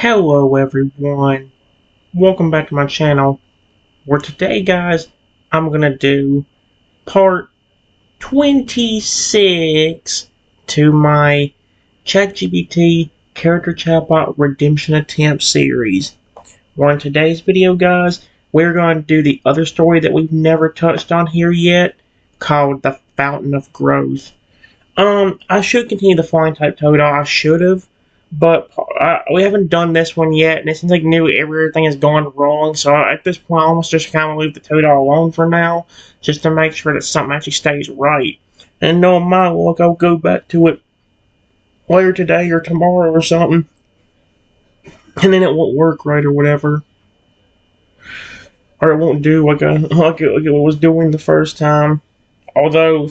Hello everyone, welcome back to my channel, where today guys, I'm gonna do part 26 to my ChatGPT character chatbot redemption attempt series. Where in today's video guys, we're going to do the other story that we've never touched on here yet, called The Fountain of Growth. I should continue the flying type Toad. I should have, but we haven't done this one yet, and it seems like everything has gone wrong. So at this point, I almost just kind of leave the Toad alone for now, just to make sure that something actually stays right. And no, my luck, I'll go back to it later today or tomorrow or something, and then it won't work right or whatever, or it won't do like it was doing the first time. Although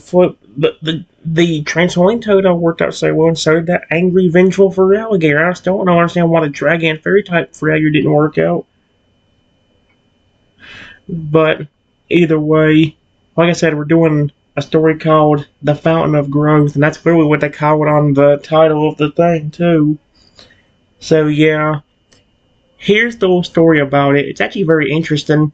the Transylvanian Toad worked out so well, and so did that angry, vengeful furry alligator. I still don't understand why the dragon fairy type furry alligator didn't work out. But either way, like I said, we're doing a story called The Fountain of Growth, and that's really what they call it on the title of the thing too. So yeah, here's the little story about it. It's actually very interesting.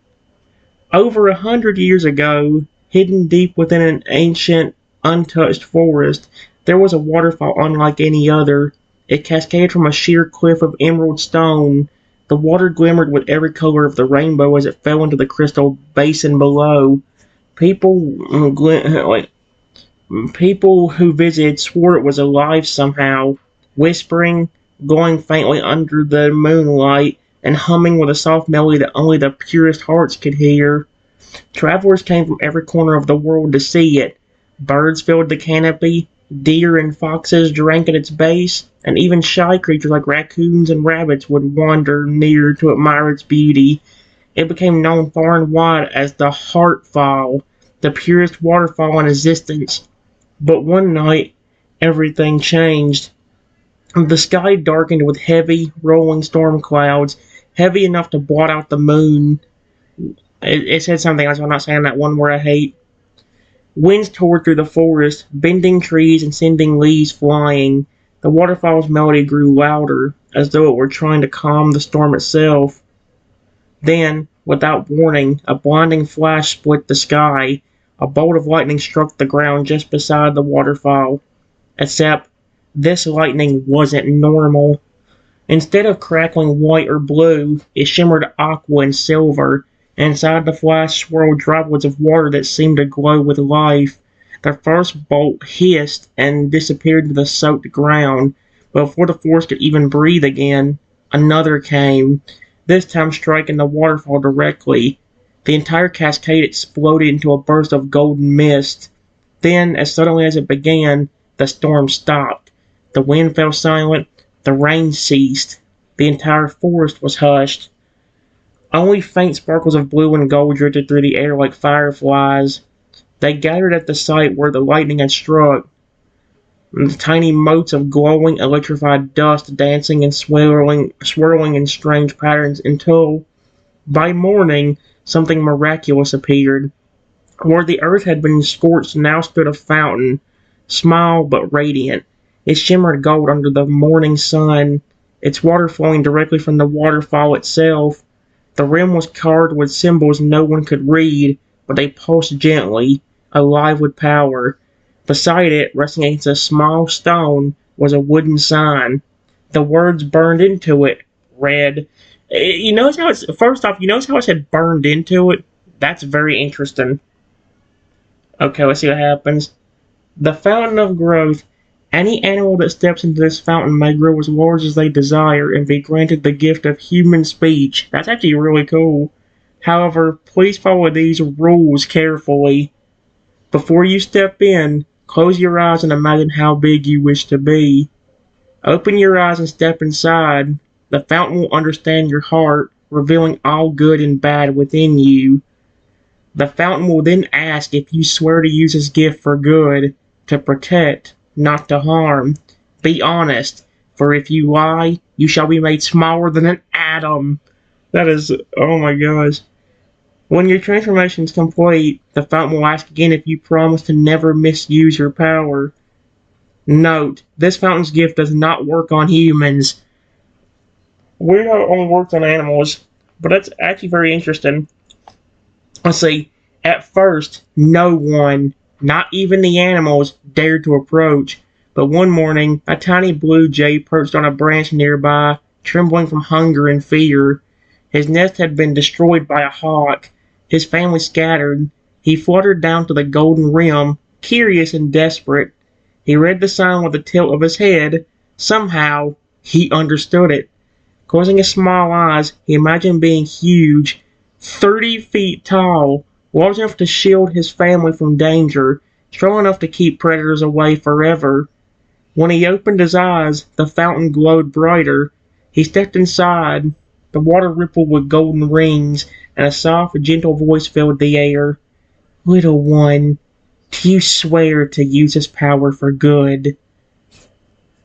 Over 100 years ago, hidden deep within an ancient, untouched forest, there was a waterfall unlike any other. It cascaded from a sheer cliff of emerald stone. The water glimmered with every color of the rainbow as it fell into the crystal basin below. People, people who visited swore it was alive somehow, whispering, glowing faintly under the moonlight, and humming with a soft melody that only the purest hearts could hear. Travelers came from every corner of the world to see it. Birds filled the canopy, deer and foxes drank at its base, and even shy creatures like raccoons and rabbits would wander near to admire its beauty. It became known far and wide as the Heartfall, the purest waterfall in existence. But one night, everything changed. The sky darkened with heavy, rolling storm clouds, heavy enough to blot out the moon. It said something else. I'm not saying that one word I hate. Winds tore through the forest, bending trees and sending leaves flying. The waterfall's melody grew louder, as though it were trying to calm the storm itself. Then, without warning, a blinding flash split the sky. A bolt of lightning struck the ground just beside the waterfall. Except, this lightning wasn't normal. Instead of crackling white or blue, it shimmered aqua and silver. Inside the flash swirled droplets of water that seemed to glow with life. The first bolt hissed and disappeared into the soaked ground, but before the forest could even breathe again, another came, this time striking the waterfall directly. The entire cascade exploded into a burst of golden mist. Then, as suddenly as it began, the storm stopped. The wind fell silent, the rain ceased, the entire forest was hushed. Only faint sparkles of blue and gold drifted through the air like fireflies. They gathered at the site where the lightning had struck, the tiny motes of glowing, electrified dust dancing and swirling in strange patterns until, by morning, something miraculous appeared. Where the earth had been scorched now stood a fountain, small but radiant. It shimmered gold under the morning sun, its water flowing directly from the waterfall itself. The rim was carved with symbols no one could read, but they pulsed gently, alive with power. Beside it, resting against a small stone, was a wooden sign. The words burned into it, read. You notice how it's, first off, you notice how it said burned into it? That's very interesting. Okay, let's see what happens. The Fountain of Growth. Any animal that steps into this fountain may grow as large as they desire and be granted the gift of human speech. That's actually really cool. However, please follow these rules carefully. Before you step in, close your eyes and imagine how big you wish to be. Open your eyes and step inside. The fountain will understand your heart, revealing all good and bad within you. The fountain will then ask if you swear to use this gift for good, to protect, not to harm. Be honest, for if you lie, you shall be made smaller than an atom. That is, oh my gosh. When your transformation is complete, the fountain will ask again if you promise to never misuse your power. Note, this fountain's gift does not work on humans. Weird how it only works on animals, but that's actually very interesting. Let's see. At first, no one, not even the animals, dared to approach. But one morning, a tiny blue jay perched on a branch nearby, trembling from hunger and fear. His nest had been destroyed by a hawk, his family scattered. He fluttered down to the golden rim, curious and desperate. He read the sign with the tilt of his head. Somehow, he understood it. Closing his small eyes, he imagined being huge, 30 feet tall, large enough to shield his family from danger, strong enough to keep predators away forever. When he opened his eyes, the fountain glowed brighter. He stepped inside. The water rippled with golden rings, and a soft, gentle voice filled the air. Little one, do you swear to use this power for good?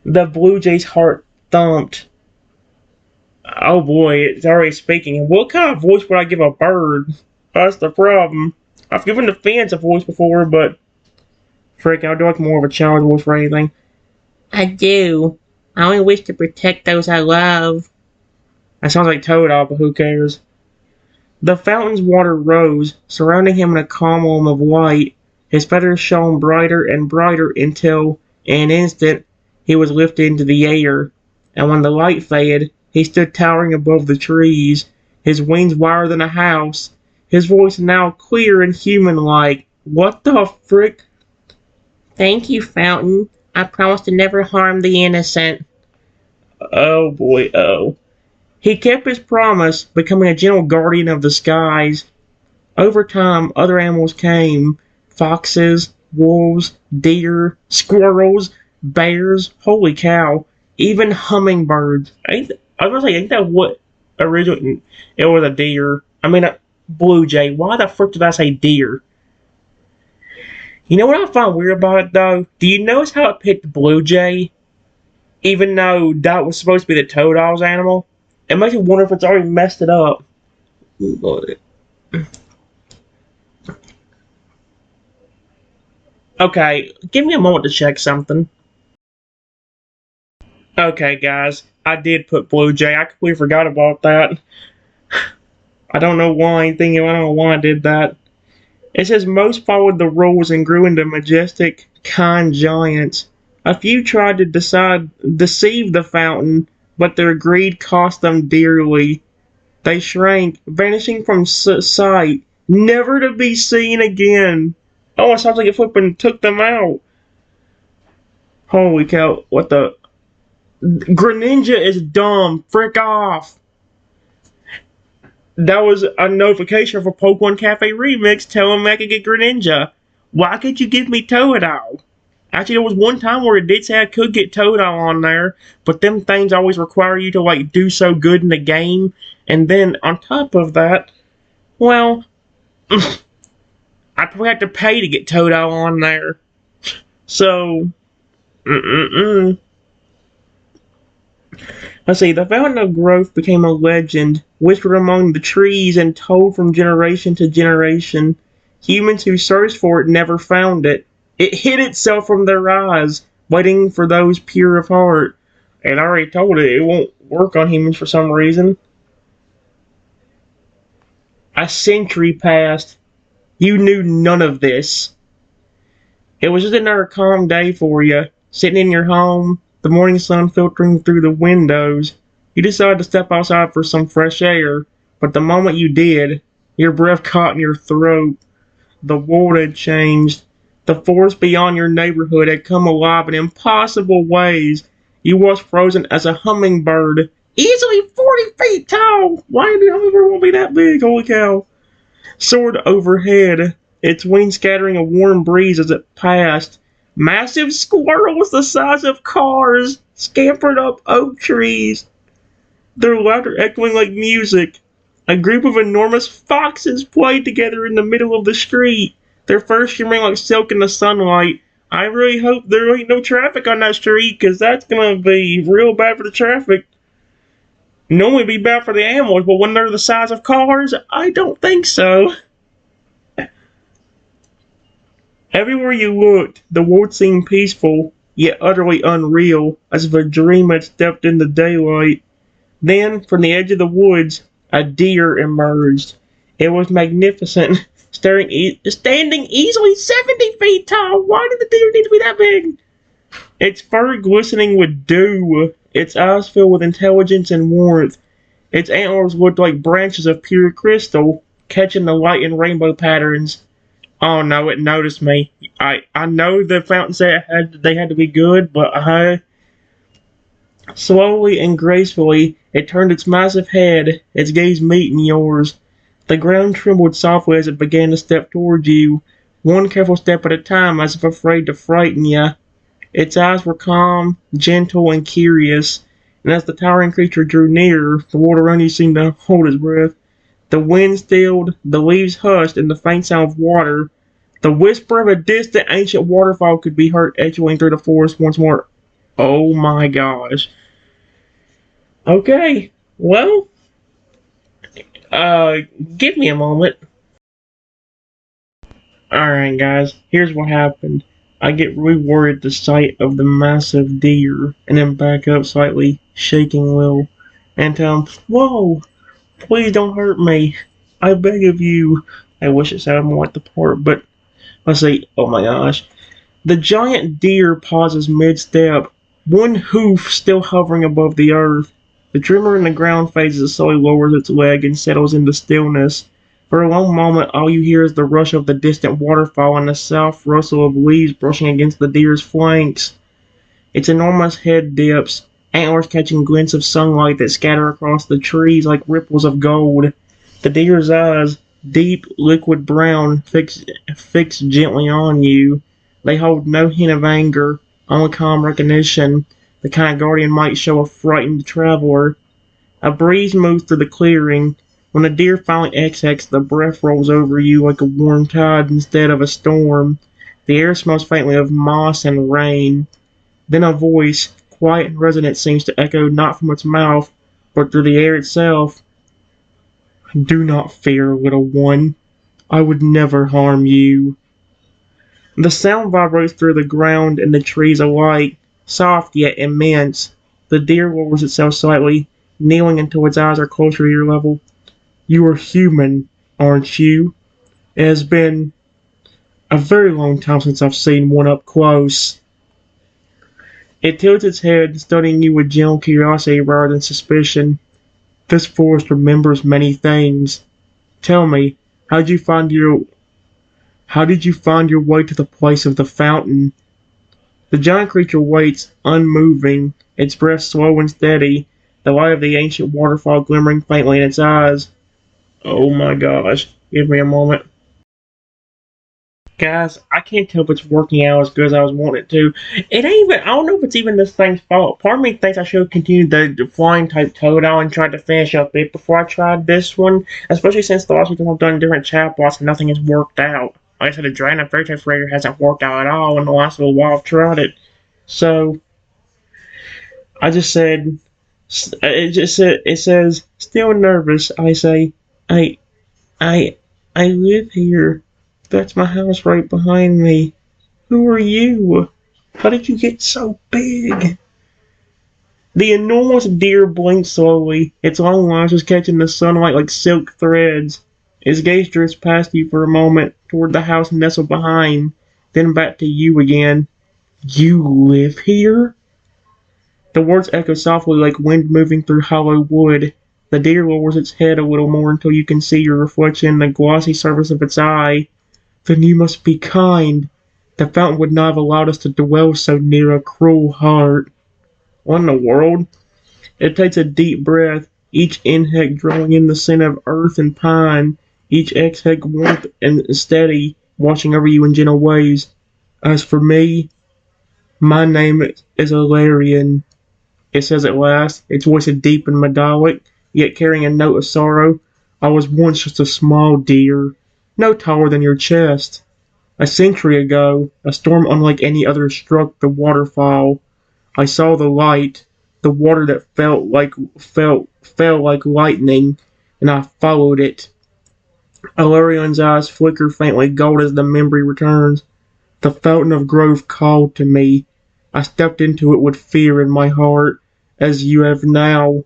The blue jay's heart thumped. Oh boy, it's already speaking. What kind of voice would I give a bird? That's the problem. I've given the fans a voice before, but frick, I'll do like more of a child voice for anything. I do. I only wish to protect those I love. That sounds like Toad, but who cares? The fountain's water rose, surrounding him in a column of light. His feathers shone brighter and brighter until, in an instant, he was lifted into the air. And when the light faded, he stood towering above the trees, his wings wider than a house, his voice now clear and human-like. What the frick? Thank you, Fountain. I promise to never harm the innocent. Oh boy, oh. He kept his promise, becoming a gentle guardian of the skies. Over time, other animals came. Foxes, wolves, deer, squirrels, bears, holy cow, even hummingbirds. I was gonna say, ain't that what originally, it was a deer. I mean, a blue jay. Why the frick did I say deer? You know what I find weird about it, though? Do you notice how it picked blue jay? Even though that was supposed to be the Toadall's animal? It makes me wonder if it's already messed it up. Okay, give me a moment to check something. Okay, guys, I did put Blue Jay. I completely forgot about that. I don't know why. I don't know why I did that. It says most followed the rules and grew into majestic, kind giants. A few tried to deceive the fountain, but their greed cost them dearly. They shrank, vanishing from sight, never to be seen again. Oh, it sounds like it flipping took them out. Holy cow, what the? Greninja is dumb. Frick off. That was a notification for Pokemon Cafe Remix telling me I could get Greninja. Why could you give me Toadal? Actually, there was one time where it did say I could get Toadal on there, but them things always require you to like do so good in the game. And then on top of that, well, I probably have to pay to get Toadal on there. So, Let's see, the Fountain of Growth became a legend, whispered among the trees and told from generation to generation. Humans who searched for it never found it. It hid itself from their eyes, waiting for those pure of heart. And I already told it won't work on humans for some reason. A century passed. You knew none of this. It was just another calm day for you, sitting in your home, the morning sun filtering through the windows. You decided to step outside for some fresh air, but the moment you did, your breath caught in your throat. The world had changed. The forest beyond your neighborhood had come alive in impossible ways. You was frozen as a hummingbird, easily 40 feet tall. Why did a hummingbird want to be that big? Holy cow. Soared overhead, its wings scattering a warm breeze as it passed. Massive squirrels the size of cars scampered up oak trees, their laughter echoing like music. A group of enormous foxes played together in the middle of the street, their fur shimmering like silk in the sunlight. I really hope there ain't no traffic on that street, because that's gonna be real bad for the traffic. Normally it'd be bad for the animals, but when they're the size of cars, I don't think so. Everywhere you looked, the world seemed peaceful, yet utterly unreal, as if a dream had stepped into daylight. Then, from the edge of the woods, a deer emerged. It was magnificent, standing easily 70 feet tall. Why did the deer need to be that big? Its fur glistening with dew, its eyes filled with intelligence and warmth. Its antlers looked like branches of pure crystal, catching the light in rainbow patterns. Oh no, it noticed me. I know the fountain said they had to be good, but slowly and gracefully it turned its massive head, its gaze meeting yours. The ground trembled softly as it began to step toward you, one careful step at a time, as if afraid to frighten you. Its eyes were calm, gentle, and curious, and as the towering creature drew nearer, the world around you seemed to hold its breath. The wind stilled, the leaves hushed, and the faint sound of water. The whisper of a distant ancient waterfall could be heard echoing through the forest once more. Oh my gosh. Okay, well, uh, give me a moment. Alright, guys, here's what happened. I get really worried at the sight of the massive deer, and then back up slightly, shaking Will, and tell him, "Whoa, please don't hurt me. I beg of you." I wish it sounded more like the part, but let's see. Oh my gosh. The giant deer pauses mid-step, one hoof still hovering above the earth. The tremor in the ground fades as it slowly lowers its leg and settles into stillness. For a long moment, all you hear is the rush of the distant waterfall and the soft rustle of leaves brushing against the deer's flanks. Its enormous head dips, antlers catching glints of sunlight that scatter across the trees like ripples of gold. The deer's eyes, deep, liquid brown, fix gently on you. They hold no hint of anger, only calm recognition, the kind guardian might show a frightened traveler. A breeze moves through the clearing. When the deer finally exhales, the breath rolls over you like a warm tide instead of a storm. The air smells faintly of moss and rain. Then a voice, quiet and resonant, seems to echo not from its mouth, but through the air itself. "Do not fear, little one. I would never harm you." The sound vibrates through the ground and the trees alike, soft yet immense. The deer lowers itself slightly, kneeling until its eyes are closer to your level. "You are human, aren't you? It has been a very long time since I've seen one up close." It tilts its head, studying you with gentle curiosity rather than suspicion. "This forest remembers many things. Tell me, how did you find your how did you find your way to the place of the fountain?" The giant creature waits, unmoving, its breath slow and steady, the light of the ancient waterfall glimmering faintly in its eyes. Oh my gosh, give me a moment. Guys, I can't tell if it's working out as good as I was wanting it to. It ain't even, I don't know if it's even this thing's fault. Part of me thinks I should have continued the flying type Toadal and tried to finish up it before I tried this one, especially since the last week I've done different chatbots and nothing has worked out. Like I said, the Dragon of Fairy Type Raider hasn't worked out at all in the last little while I've tried it. So, I just said, it says, "Still nervous." I say, I, I, I live here. That's my house right behind me. Who are you? How did you get so big? The enormous deer blinked slowly, its long lashes catching the sunlight like silk threads. Its gaze drifts past you for a moment, toward the house nestled behind, then back to you again. "You live here?" The words echo softly like wind moving through hollow wood. The deer lowers its head a little more until you can see your reflection in the glossy surface of its eye. "Then you must be kind. The fountain would not have allowed us to dwell so near a cruel heart." What in the world? It takes a deep breath, each inhale drawing in the scent of earth and pine, each exhale warm and steady, watching over you in gentle ways. "As for me, my name is Alarian," it says at last, its voice deep and metallic, yet carrying a note of sorrow. "I was once just a small deer, no taller than your chest. A century ago, a storm unlike any other struck the waterfall. I saw the light, the water that fell like lightning, and I followed it." Alarion's eyes flicker faintly gold as the memory returns. "The fountain of growth called to me. I stepped into it with fear in my heart, as you have now.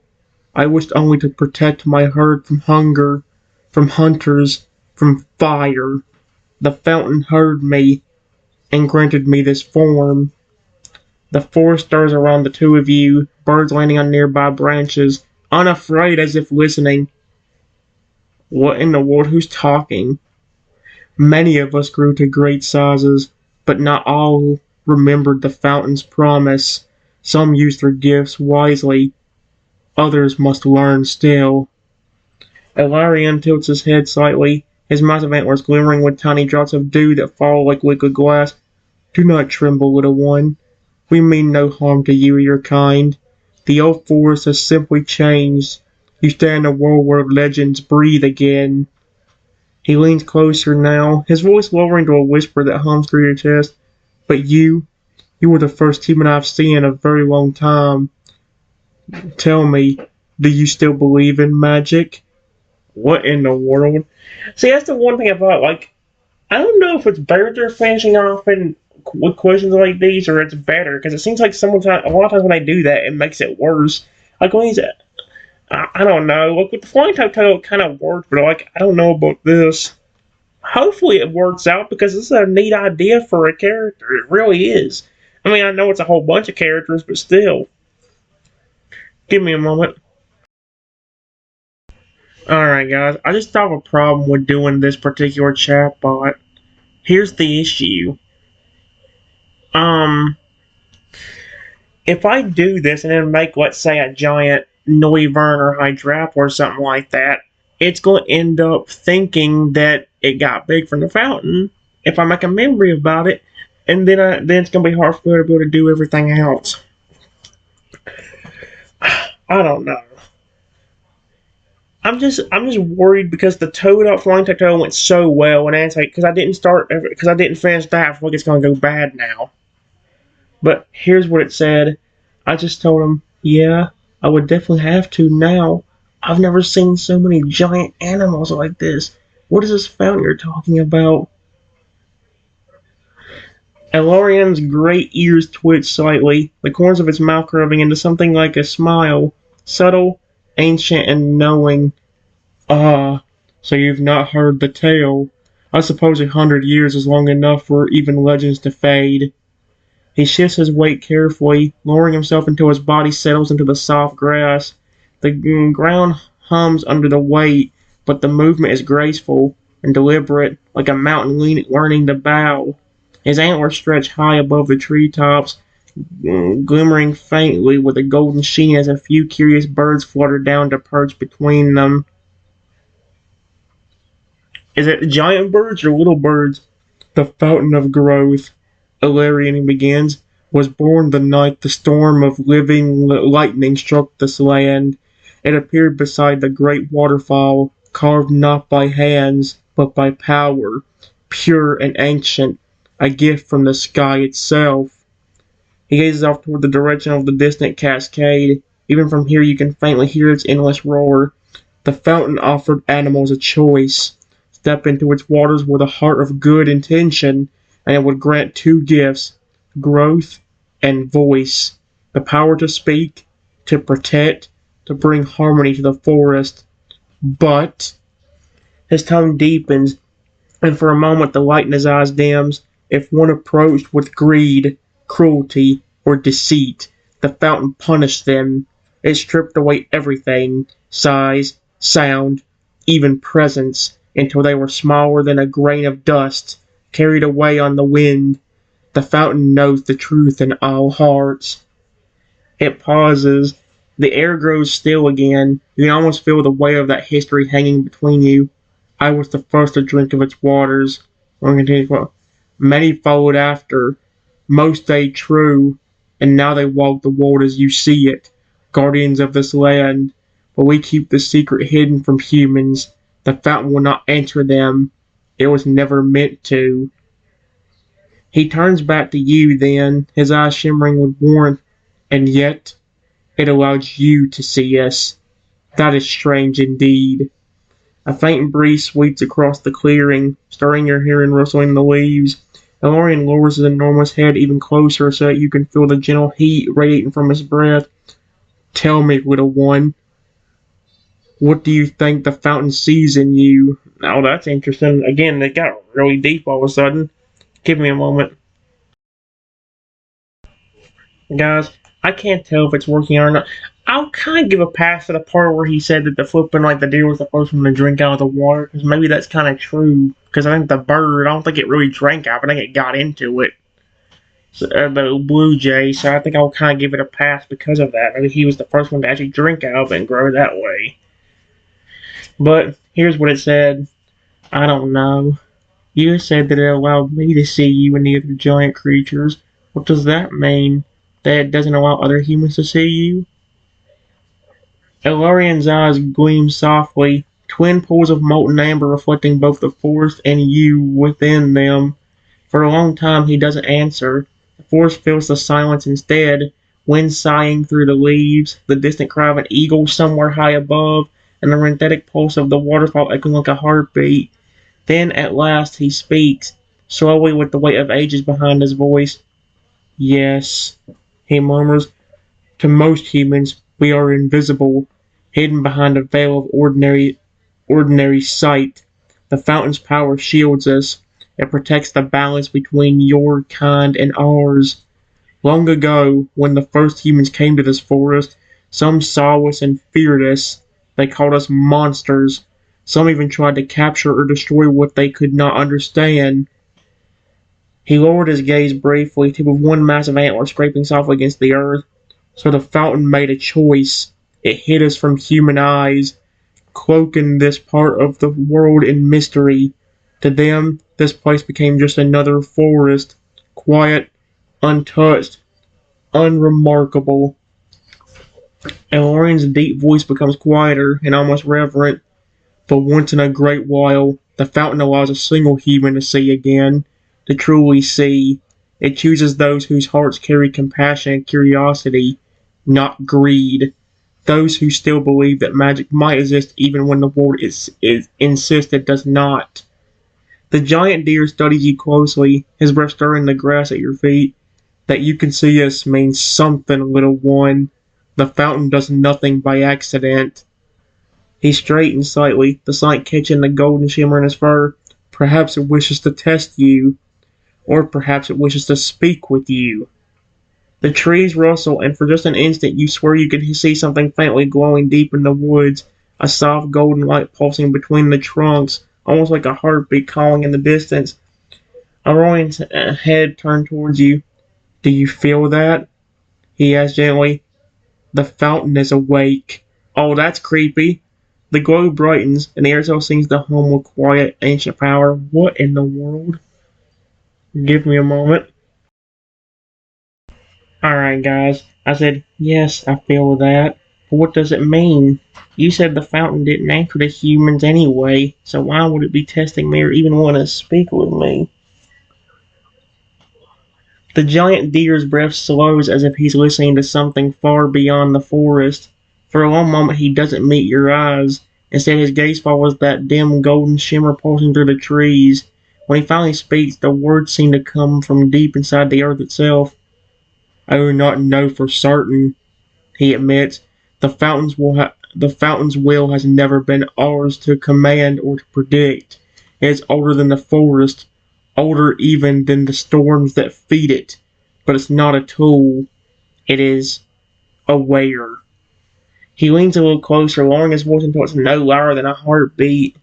I wished only to protect my herd from hunger, from hunters, from fire. The fountain heard me and granted me this form. The forest stirs around the two of you, birds landing on nearby branches, unafraid as if listening. What in the world? Who's talking? Many of us grew to great sizes, but not all remembered the fountain's promise. Some used their gifts wisely, others must learn still. Ilarion tilts his head slightly, his massive antlers glimmering with tiny drops of dew that fall like liquid glass. Do not tremble, little one. We mean no harm to you or your kind. The old forest has simply changed. You stand in a world where legends breathe again. He leans closer now, his voice lowering to a whisper that hums through your chest. But you were the first human I've seen in a very long time. Tell me, do you still believe in magic? What in the world? See, that's the one thing about, like, I don't know if it's better they're finishing off with questions like these, or it's better, because it seems like a lot of times when they do that, it makes it worse. Like, when he's, I don't know, like, with the Flying Toto, it kind of worked, but, like, I don't know about this. Hopefully it works out, because this is a neat idea for a character. It really is. I mean, I know it's a whole bunch of characters, but still. Give me a moment. Alright, guys, I just have a problem with doing this particular chatbot. Here's the issue. If I do this and then make, let's say, a giant Noivern or Hydrapple or something like that, it's going to end up thinking that it got big from the fountain if I make a memory about it, and then it's going to be hard for me to be able to do everything else. I don't know. I'm just worried because the Toad up Flying Toto went so well, and it's like because I didn't finish that, I feel like it's going to go bad now. But here's what it said. I just told him, yeah, I would definitely have to now. I've never seen so many giant animals like this. What is this fountain you're talking about? Elorion's great ears twitched slightly, the corners of his mouth curving into something like a smile, subtle, ancient, and knowing. Ah, so you've not heard the tale. I suppose 100 years is long enough for even legends to fade. He shifts his weight carefully, lowering himself until his body settles into the soft grass. The ground hums under the weight, but the movement is graceful and deliberate, like a mountain learning to bow. His antlers stretch high above the treetops, glimmering faintly with a golden sheen as a few curious birds flutter down to perch between them. Is it giant birds or little birds? The fountain of growth, Ilarion begins, was born the night the storm of living lightning struck this land. It appeared beside the great waterfall, carved not by hands, but by power, pure and ancient, a gift from the sky itself. He gazes off toward the direction of the distant cascade. Even from here you can faintly hear its endless roar. The fountain offered animals a choice. Step into its waters with a heart of good intention, and it would grant two gifts, growth and voice, the power to speak, to protect, to bring harmony to the forest. But his tone deepens, and for a moment the light in his eyes dims. If one approached with greed, cruelty, or deceit, the fountain punished them. It stripped away everything, size, sound, even presence, until they were smaller than a grain of dust, carried away on the wind. The fountain knows the truth in all hearts. It pauses. The air grows still again. You can almost feel the weight of that history hanging between you. I was the first to drink of its waters. Many followed after. Most stayed true, and now they walk the world as you see it, guardians of this land. But we keep the secret hidden from humans. The fountain will not enter them. It was never meant to. He turns back to you then, his eyes shimmering with warmth, and yet it allows you to see us. That is strange indeed. A faint breeze sweeps across the clearing, stirring your hair and rustling the leaves. Elorion lowers his enormous head even closer so that you can feel the gentle heat radiating from his breath. Tell me, little one, What do you think the fountain sees in you? Oh, that's interesting. Again, it got really deep all of a sudden. Give me a moment. Guys, I can't tell if it's working or not. I'll kind of give a pass to the part where he said that the flipping, like the deer was the first one to drink out of the water, because maybe that's kind of true. Because I think the bird, I don't think it really drank out, I think it got into it. So, the blue jay, so I think I'll kind of give it a pass because of that. Maybe he was the first one to actually drink out of it and grow that way. But here's what it said. I don't know. You said that it allowed me to see you and the other giant creatures. What does that mean? That it doesn't allow other humans to see you? Elarian's eyes gleam softly, twin pools of molten amber reflecting both the forest and you within them. For a long time he doesn't answer. The forest fills the silence instead, wind sighing through the leaves, the distant cry of an eagle somewhere high above, and the rhythmic pulse of the waterfall echoing like a heartbeat. Then at last he speaks, slowly with the weight of ages behind his voice. Yes, he murmurs. To most humans, we are invisible, hidden behind a veil of ordinary sight. The fountain's power shields us. It protects the balance between your kind and ours. Long ago, when the first humans came to this forest, some saw us and feared us. They called us monsters. Some even tried to capture or destroy what they could not understand. He lowered his gaze briefly, tip of one massive antler scraping softly against the earth. So the fountain made a choice. It hid us from human eyes, cloaking this part of the world in mystery. To them, this place became just another forest, quiet, untouched, unremarkable. And Lorraine's deep voice becomes quieter and almost reverent. For once in a great while, the fountain allows a single human to see again, to truly see. It chooses those whose hearts carry compassion and curiosity, not greed. Those who still believe that magic might exist even when the world insists it does not. The giant deer studies you closely, his breath stirring the grass at your feet. That you can see us means something, little one. The fountain does nothing by accident. He straightens slightly, the sunlight catching the golden shimmer in his fur. Perhaps it wishes to test you, or perhaps it wishes to speak with you. The trees rustle, and for just an instant you swear you could see something faintly glowing deep in the woods, a soft golden light pulsing between the trunks, almost like a heartbeat calling in the distance. Arroy's head turned towards you. Do you feel that? He asked gently. The fountain is awake. Oh, that's creepy. The glow brightens, and the air cell seems to hum with quiet, ancient power. What in the world? Give me a moment. Alright, guys. I said, yes, I feel that. But what does it mean? You said the fountain didn't answer to humans anyway, so why would it be testing me or even want to speak with me? The giant deer's breath slows as if he's listening to something far beyond the forest. For a long moment he doesn't meet your eyes. Instead his gaze follows that dim golden shimmer pulsing through the trees. When he finally speaks, the words seem to come from deep inside the earth itself. I do not know for certain, he admits. The fountain's will has never been ours to command or to predict. It is older than the forest, older even than the storms that feed it. But it's not a tool. It is aware. He leans a little closer, lowering his voice until it's no louder than a heartbeat.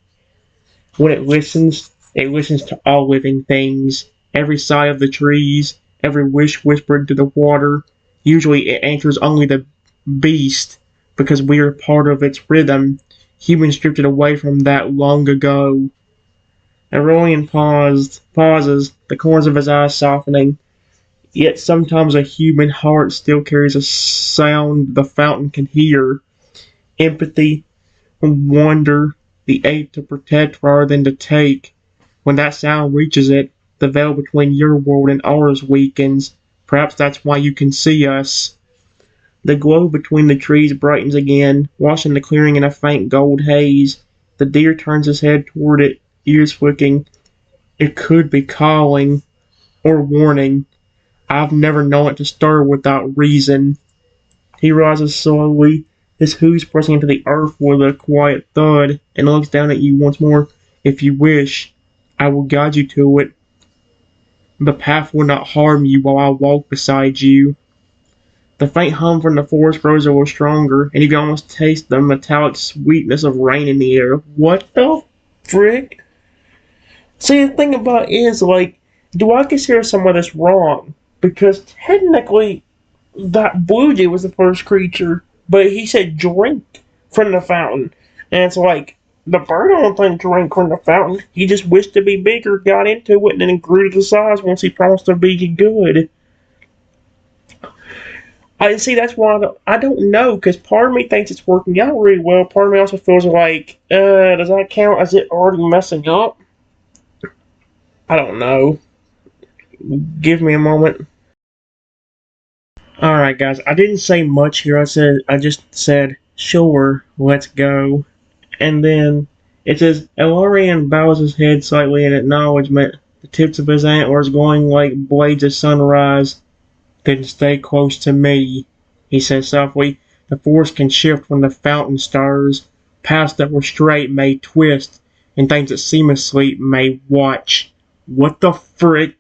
When it listens to all living things. Every sigh of the trees, every wish whispered to the water. Usually it answers only the beast, because we are part of its rhythm. Humans drifted away from that long ago. Aurelian pauses, the corners of his eyes softening. Yet sometimes a human heart still carries a sound the fountain can hear. Empathy, wonder, the ache to protect rather than to take. When that sound reaches it, the veil between your world and ours weakens. Perhaps that's why you can see us. The glow between the trees brightens again, washing the clearing in a faint gold haze. The deer turns his head toward it, ears flicking. It could be calling, or warning. I've never known it to stir without reason. He rises slowly, His hooves pressing into the earth with a quiet thud, and looks down at you once more. If you wish, I will guide you to it. The path will not harm you while I walk beside you. The faint hum from the forest grows a little stronger, and you can almost taste the metallic sweetness of rain in the air. What the frick? See, the thing about it is, like, do I consider some of this wrong? Because technically, that blue jay was the first creature, but he said drink from the fountain. And it's like, the bird I don't think drank from the fountain. He just wished to be bigger, got into it, and then grew to the size once he promised to be good. I see. That's why I don't know, because part of me thinks it's working out really well. Part of me also feels like, does that count as it already messing up? I don't know. Give me a moment. Alright, guys, I didn't say much here. I just said, sure, let's go. And then it says, Elorian bows his head slightly in acknowledgement, the tips of his antlers glowing like blades of sunrise. Then stay close to me, he says softly. The force can shift when the fountain stirs. Paths that were straight may twist, and things that seem asleep may watch. What the frick?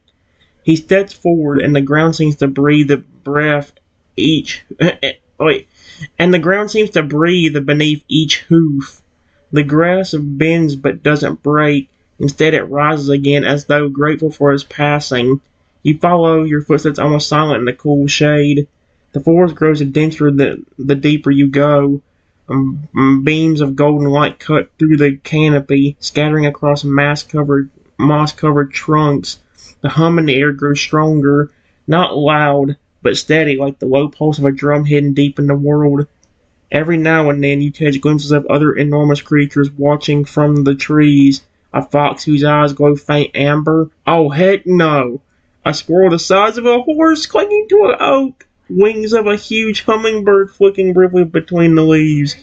He steps forward, and the ground seems to breathe the breath each. Wait, and the ground seems to breathe beneath each hoof. The grass bends but doesn't break. Instead, it rises again as though grateful for his passing. You follow, your footsteps almost silent in the cool shade. The forest grows denser the deeper you go. Beams of golden light cut through the canopy, scattering across moss-covered trunks. The hum in the air grows stronger, not loud, but steady, like the low pulse of a drum hidden deep in the world. Every now and then you catch glimpses of other enormous creatures watching from the trees. A fox whose eyes glow faint amber. Oh, heck no! A squirrel the size of a horse clinging to an oak. Wings of a huge hummingbird flicking briefly between the leaves.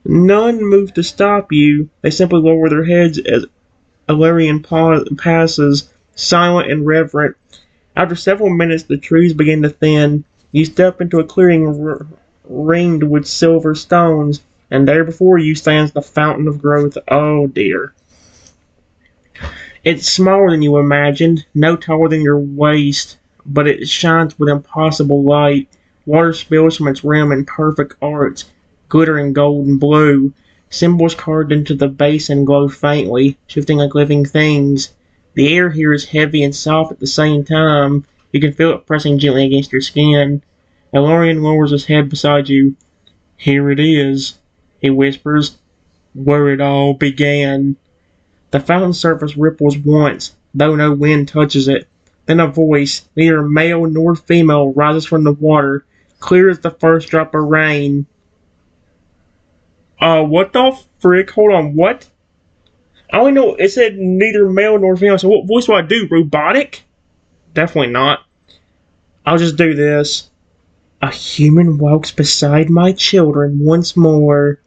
None move to stop you. They simply lower their heads as Illyrian passes, silent and reverent. After several minutes, the trees begin to thin. You step into a clearing ringed with silver stones, and there before you stands the fountain of growth. Oh dear. It's smaller than you imagined, no taller than your waist, but it shines with impossible light. Water spills from its rim in perfect arcs, glittering gold and blue. Symbols carved into the basin glow faintly, shifting like living things. The air here is heavy and soft at the same time. You can feel it pressing gently against your skin. Elorian lowers his head beside you. Here it is, he whispers, where it all began. The fountain surface ripples once, though no wind touches it. Then a voice, neither male nor female, rises from the water, clear as the first drop of rain. What the frick? Hold on, what? I only know it said neither male nor female, so what voice do I do? Robotic? Definitely not. I'll just do this. A human walks beside my children once more.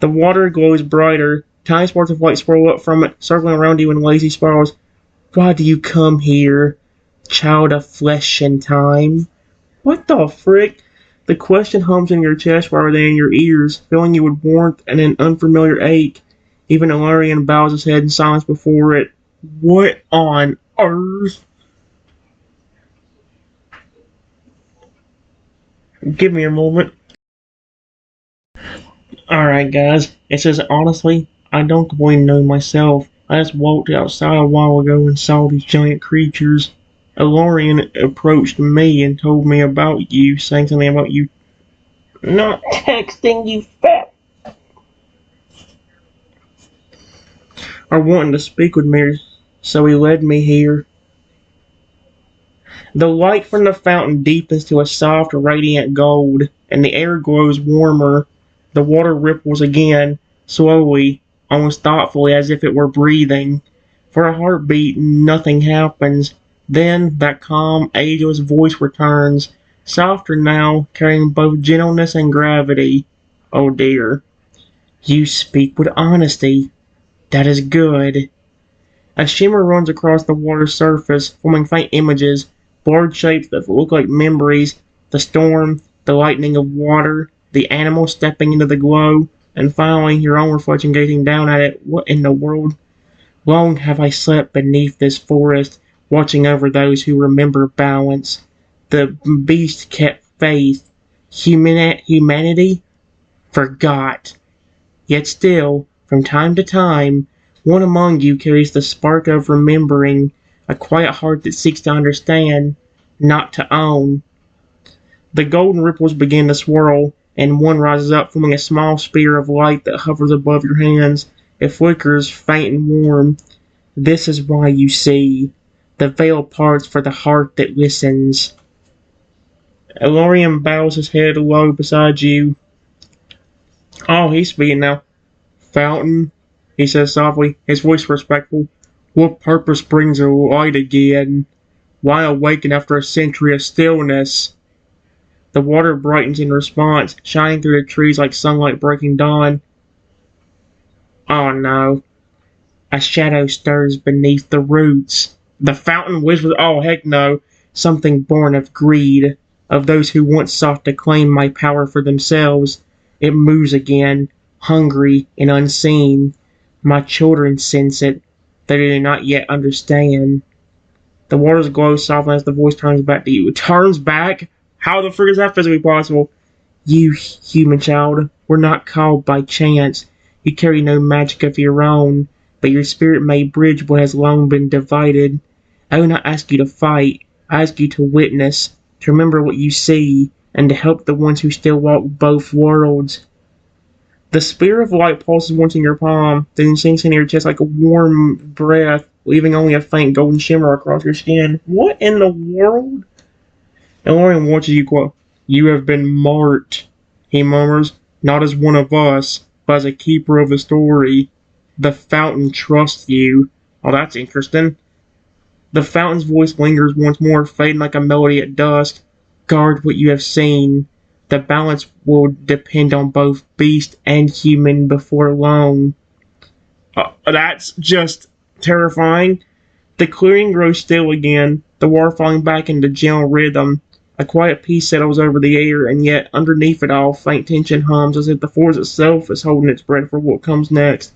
The water glows brighter. Tiny sparks of light swirl up from it, circling around you in lazy spirals. Why do you come here, child of flesh and time? What the frick? The question hums in your chest rather than in your ears, filling you with warmth and an unfamiliar ache. Even Ilarion bows his head in silence before it. What on earth? Give me a moment. Alright, guys. It says, honestly, I don't really know myself. I just walked outside a while ago and saw these giant creatures. A Lorian approached me and told me about you, saying something about you not texting, you fat. Or wanting to speak with me, so he led me here. The light from the fountain deepens to a soft, radiant gold, and the air glows warmer. The water ripples again, slowly, almost thoughtfully, as if it were breathing. For a heartbeat, nothing happens. Then that calm, ageless voice returns, softer now, carrying both gentleness and gravity. Oh dear. You speak with honesty. That is good. A shimmer runs across the water's surface, forming faint images, blurred shapes that look like memories, the storm, the lightning of water. the animal stepping into the glow, and finally your own reflection gazing down at it. What in the world? Long have I slept beneath this forest, watching over those who remember balance. The beast kept faith. Humanity forgot. Yet still, from time to time, one among you carries the spark of remembering, a quiet heart that seeks to understand, not to own. The golden ripples begin to swirl, and one rises up, forming a small spear of light that hovers above your hands. It flickers, faint and warm. This is why you see. The veil parts for the heart that listens. Elorium bows his head low beside you. Oh, he's speaking now. Fountain, he says softly, his voice respectful. What purpose brings a light again? Why awaken after a century of stillness? The water brightens in response, shining through the trees like sunlight breaking dawn. Oh no. A shadow stirs beneath the roots. The fountain whispers, oh heck no, something born of greed, of those who once sought to claim my power for themselves. It moves again, hungry and unseen. My children sense it, though they do not yet understand. The waters glow softly as the voice turns back to you. It turns back? How the frick is that physically possible? You, human child, were not called by chance. You carry no magic of your own, but your spirit may bridge what has long been divided. I will not ask you to fight. I ask you to witness, to remember what you see, and to help the ones who still walk both worlds. The spear of light pulses once in your palm, then sinks into your chest like a warm breath, leaving only a faint golden shimmer across your skin. What in the world? Elorium watches you quote, You have been marked, he murmurs, not as one of us, but as a keeper of the story. The fountain trusts you. Oh, that's interesting. The fountain's voice lingers once more, fading like a melody at dusk. Guard what you have seen. The balance will depend on both beast and human before long. That's just terrifying. The clearing grows still again, the water falling back into gentle rhythm. A quiet peace settles over the air, and yet underneath it all, faint tension hums as if the forest itself is holding its breath for what comes next.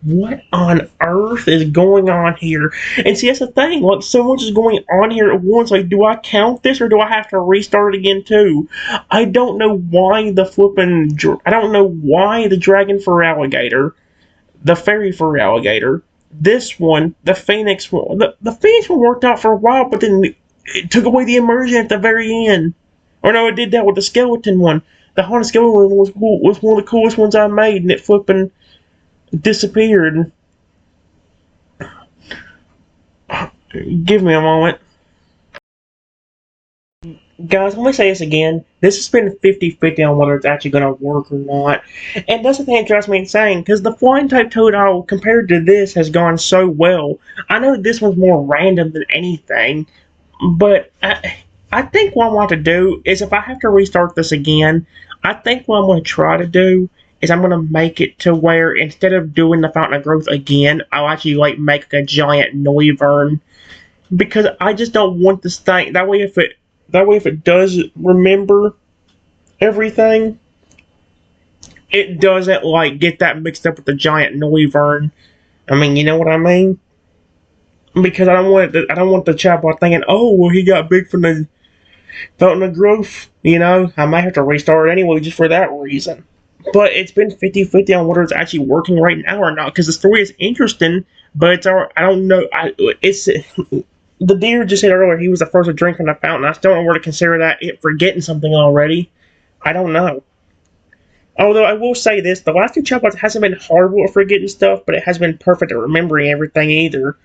What on earth is going on here? And see, that's the thing. Like, so much is going on here at once. Like, do I count this or do I have to restart it again too? I don't know why I don't know why the dragon for alligator, the fairy for alligator, this one, the phoenix one. The phoenix one worked out for a while, but then it took away the immersion at the very end. Or no, it did that with the skeleton one. The haunted skeleton one was one of the coolest ones I made, and it flipping disappeared. Give me a moment. Guys, let me say this again. This has been 50-50 on whether it's actually going to work or not. And that's the thing that drives me insane, because the flying type Toad compared to this has gone so well. I know this one's more random than anything, but I think what I want to do is, if I have to restart this again, I think what I'm going to try to do is I'm going to make it to where instead of doing the Fountain of Growth again, I'll actually like make a giant Noivern, because I just don't want this thing. That way if it does remember everything, it doesn't like get that mixed up with the giant Noivern. I mean, you know what I mean? Because I don't want the chatbot thinking, oh well, he got big from the Fountain of Growth. You know, I might have to restart it anyway just for that reason. But it's been 50-50 on whether it's actually working right now or not, because the story is interesting, but it's I don't know. It's the deer just said earlier he was the first to drink from the fountain. I still don't know where to consider that it forgetting something already. I don't know. Although I will say this, the last two chatbots hasn't been horrible at forgetting stuff, but it has been perfect at remembering everything either.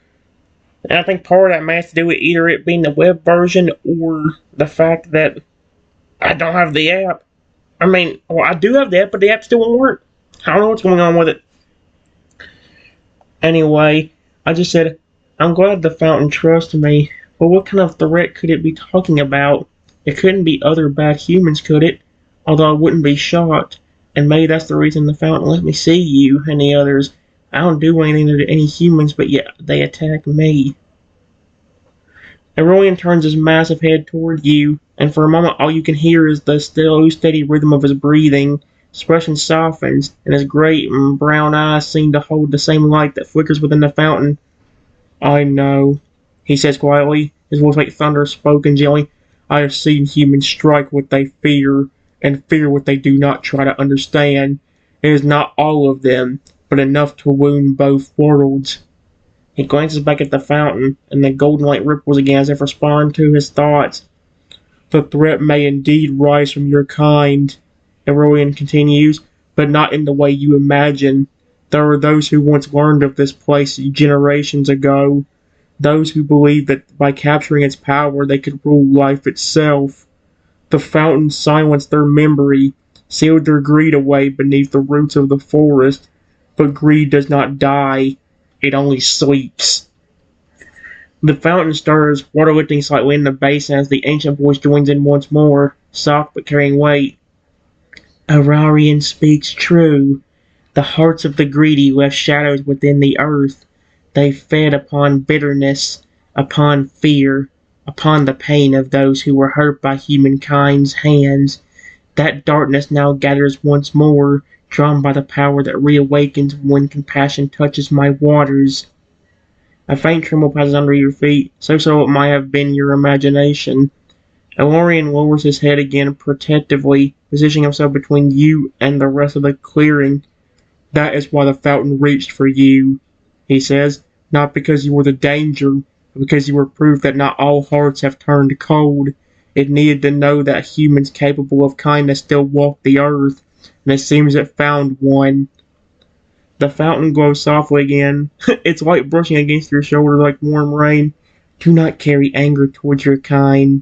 And I think part of that may have to do with either it being the web version or the fact that I don't have the app. I mean, well, I do have the app, but the app still won't work. I don't know what's going on with it. Anyway, I just said, I'm glad the fountain trusts me, but what kind of threat could it be talking about? It couldn't be other bad humans, could it? Although I wouldn't be shocked. And maybe that's the reason the fountain let me see you and the others. I don't do anything to any humans, but yet they attack me. Aurelian turns his massive head toward you, and for a moment all you can hear is the still steady rhythm of his breathing. His expression softens, and his great brown eyes seem to hold the same light that flickers within the fountain. "I know," he says quietly, his voice like thunder spoken gently. "I have seen humans strike what they fear, and fear what they do not try to understand. It is not all of them, but enough to wound both worlds." He glances back at the fountain, and the golden light ripples again as if responding to his thoughts. "The threat may indeed rise from your kind," Aurelian continues, "but not in the way you imagine. There are those who once learned of this place generations ago, those who believed that by capturing its power they could rule life itself. The fountain silenced their memory, sealed their greed away beneath the roots of the forest, but greed does not die, it only sleeps." The fountain stirs, water lifting slightly in the basin as the ancient voice joins in once more, soft but carrying weight. "Aurelian speaks true. The hearts of the greedy left shadows within the earth. They fed upon bitterness, upon fear, upon the pain of those who were hurt by humankind's hands. That darkness now gathers once more, drawn by the power that reawakens when compassion touches my waters." A faint tremble passes under your feet, so it might have been your imagination. Elorian lowers his head again protectively, positioning himself between you and the rest of the clearing. "That is why the fountain reached for you," he says, "not because you were the danger, but because you were proof that not all hearts have turned cold. It needed to know that humans capable of kindness still walk the earth, and it seems it found one." The fountain glows softly again, its light brushing against your shoulder like warm rain. "Do not carry anger towards your kind,"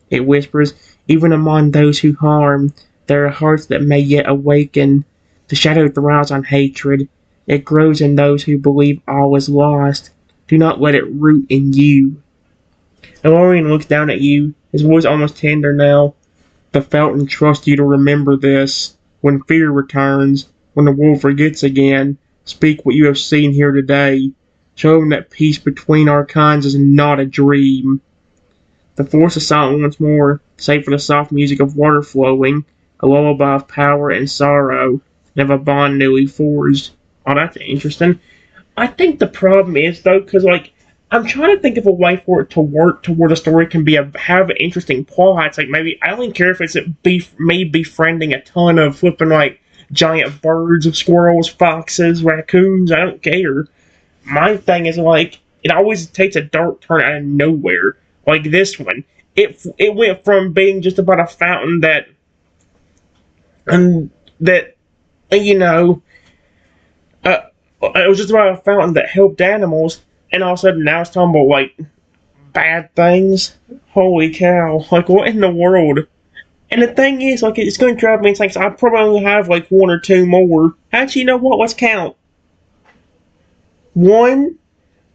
it whispers. "Even among those who harm, there are hearts that may yet awaken. The shadow thrives on hatred. It grows in those who believe all is lost. Do not let it root in you." Elorian looks down at you, his voice almost tender now. "The fountain trusts you to remember this. When fear returns, when the world forgets again, speak what you have seen here today. Show them that peace between our kinds is not a dream." The forest is silent once more, save for the soft music of water flowing, a lullaby of power and sorrow, and of a bond newly forged. Oh, that's interesting. I think the problem is though, because like I'm trying to think of a way for it to work to where the story can have interesting plots. Like maybe I don't even care if it's me befriending a ton of flipping like giant birds, squirrels, foxes, raccoons. I don't care. My thing is like it always takes a dark turn out of nowhere. Like this one, it went from being just about a fountain that you know uh, it was just about a fountain that helped animals, and all of a sudden now it's talking about like bad things. Holy cow! Like what in the world? And the thing is, like it's going to drive me insane. So I probably only have like one or two more. Actually, you know what? Let's count. 1,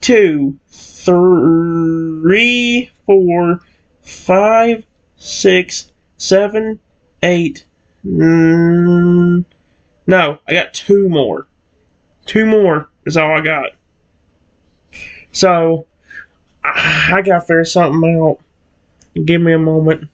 2, 3, 4, 5, 6, 7, 8. No, I got two more. Two more is all I got. So I gotta figure something out. Give me a moment.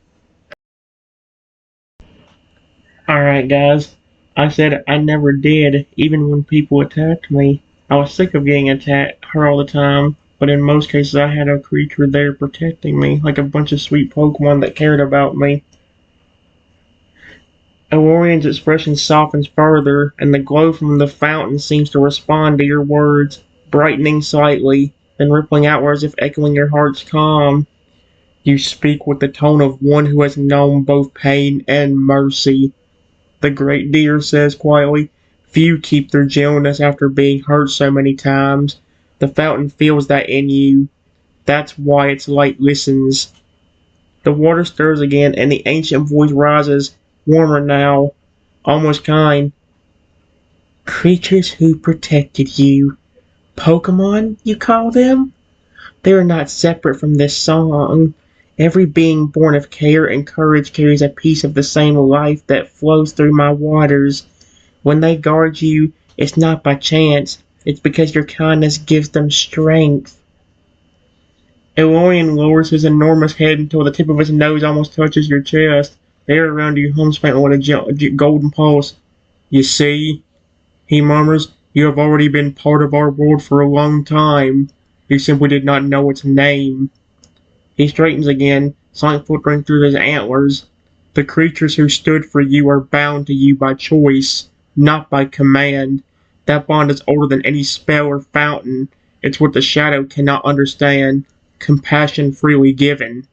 Alright, guys. I said I never did, even when people attacked me. I was sick of getting attacked her all the time, but in most cases I had a creature there protecting me, like a bunch of sweet Pokemon that cared about me. Elorian's expression softens further, and the glow from the fountain seems to respond to your words, brightening slightly, then rippling outwards as if echoing your heart's calm. "You speak with the tone of one who has known both pain and mercy," the great deer says quietly. "Few keep their gentleness after being hurt so many times. The fountain feels that in you. That's why its light listens." The water stirs again, and the ancient voice rises, warmer now, almost kind. "Creatures who protected you. Pokemon, you call them? They are not separate from this song. Every being born of care and courage carries a piece of the same life that flows through my waters. When they guard you, it's not by chance. It's because your kindness gives them strength." Elorian lowers his enormous head until the tip of his nose almost touches your chest. The air around you hums faintly with a golden pulse. You see, he murmurs, you have already been part of our world for a long time. You simply did not know its name. He straightens again, slight filtering through his antlers. The creatures who stood for you are bound to you by choice, not by command. That bond is older than any spell or fountain. It's what the shadow cannot understand. Compassion freely given.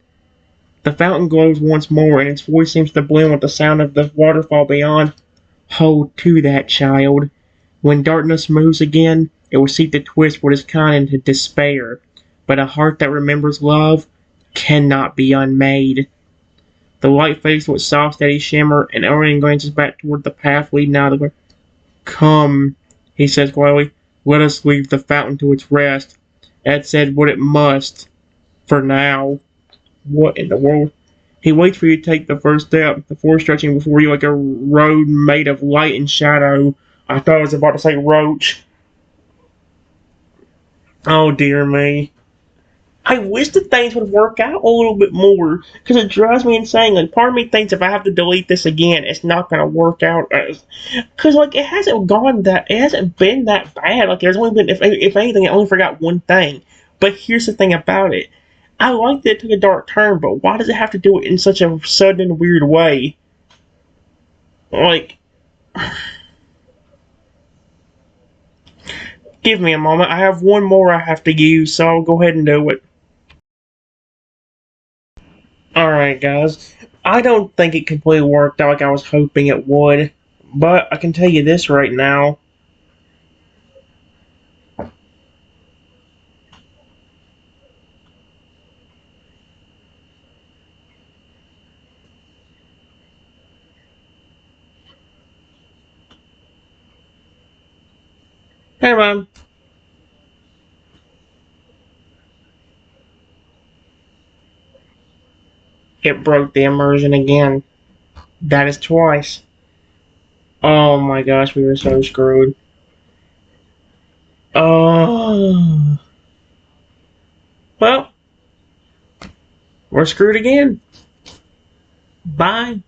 The fountain glows once more, and its voice seems to blend with the sound of the waterfall beyond. Hold to that, child. When darkness moves again, it will seek to twist what is kind into despair. But a heart that remembers love cannot be unmade. The light fades with soft, steady shimmer, and Orion glances back toward the path leading out of the. Come, he says quietly. Let us leave the fountain to its rest. Ed said what it must. For now. What in the world? He waits for you to take the first step, the forest stretching before you like a road made of light and shadow. I thought I was about to say roach. Oh dear me. I wish that things would work out a little bit more, because it drives me insane. Like, part of me thinks if I have to delete this again, it's not going to work out as. Because, like, it hasn't been that bad. Like, there's only been, if anything, I only forgot one thing. But here's the thing about it. I like that it took a dark turn, but why does it have to do it in such a sudden and weird way? Like, give me a moment. I have one more I have to use, so I'll go ahead and do it. Alright, guys. I don't think it completely worked out like I was hoping it would, but I can tell you this right now. Hey, man. It broke the immersion again. That is twice. Oh my gosh, we were so screwed. Oh. Well, we're screwed again. Bye.